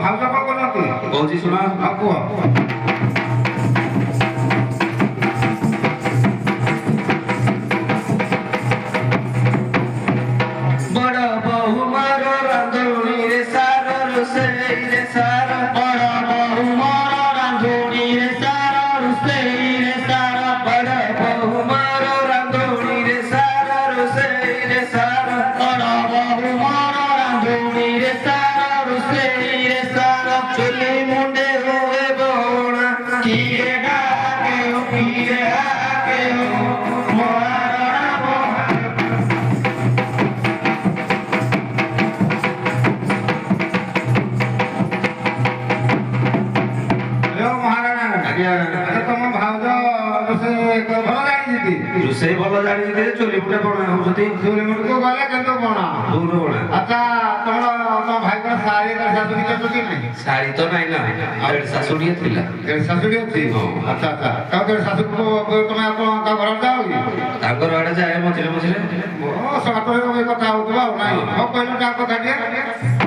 ଭାଉଜ କଣ କରନ୍ତି? କହୁଛି ଶୁଣ। ହଁ କୁହ। ବଡ଼ ବୋହୂ ମୋର ରାନ୍ଧୁଣିରେ ସାର ରୋଷେଇରେ ସାର ବଡ଼ ବୋହୂ ମୋର ରାନ୍ଧୁଣିରେ ସାର ରୋଷେଇରେ ସାର ବଡ଼ ବୋହୂ ମୋର ରାନ୍ଧୁଣିରେ ସାର ରୋଷେଇରେ ସାର ବଡ଼ ବୋହୂ ମୋର ରାନ୍ଧୁଣିରେ ସାର ରୋଷେଇରେ ସାର ଚୁଲି ମୁଣ୍ଡେ ହୁଏ ବଣା କିଏ ଡାକେ ରୋଷେଇ ଭଲ ଜାଣିଛନ୍ତି ଚୁଲି ମୁଣ୍ଡେ ବଣା ହଉଛନ୍ତି। ଚୁଲି ମୁଣ୍ଡକୁ ଗଲେ କିନ୍ତୁ ବଣା ବଣା। ଆଚ୍ଛା ତମ ଭାଇଙ୍କର ଶାଢୀ ଶାଶୁ କିଛି ଅଛନ୍ତି ନାଇଁ? ଶାଢୀ ତ ନାଇଁ ନା ଶାଶୁ ଟିକେ ଥିଲା। ଶାଶୁ ଟିକେ ଅଛି? ଆଚ୍ଛା ଆଚ୍ଛା ତାଙ୍କ ଶାଶୁକୁ ତମେ ଆପଣ ତା ଘର ଯାଅ କି? ତାଙ୍କର ଆଡେ ଯାଏ ମଝିରେ ମଝିରେ। ସକାଳେ କଥା ହଉଥିବ ଆଉ ନାଇଁ? ହଉ କହିଲ ତା କଥା ଟିକେ।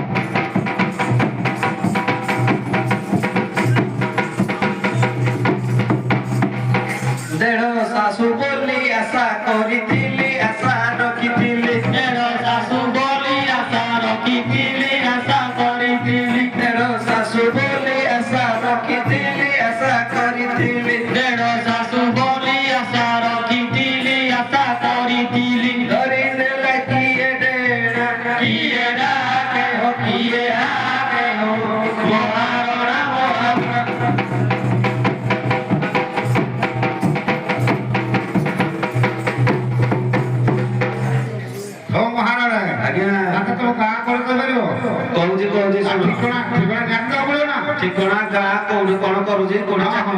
ଦେଢ଼ ଶାଶୁ ବୋଲି ଆଶା କରିଥିଲି ଆଶା ରଖିଥିଲି ଦେଢ଼ ଶାଶୁ ବୋଲି ଆଶା ରଖିଥିଲି ଆଶା କରିଥିଲି ଦେଢ଼ ଶାଶୁ ବୋଲି ଆଶା ରଖିଥିଲି ଆଶା କରିଥିଲି ଦେଢ଼ ଶାଶୁ ବୋଲି ଆଶା ରଖିଥିଲି ଆଶା କରିଥିଲି ଧରି ନେଲେ କିଏ ଡେଣା କିଏ ଡାକେ ହୋ କିଏ ହାକେ ହୋ ମହାରଣା କହୁଛି ଠିକଣା ଗାଁ କୋଉଠି କଣ କରୁଛି କୋଉଠି ଚାକଣ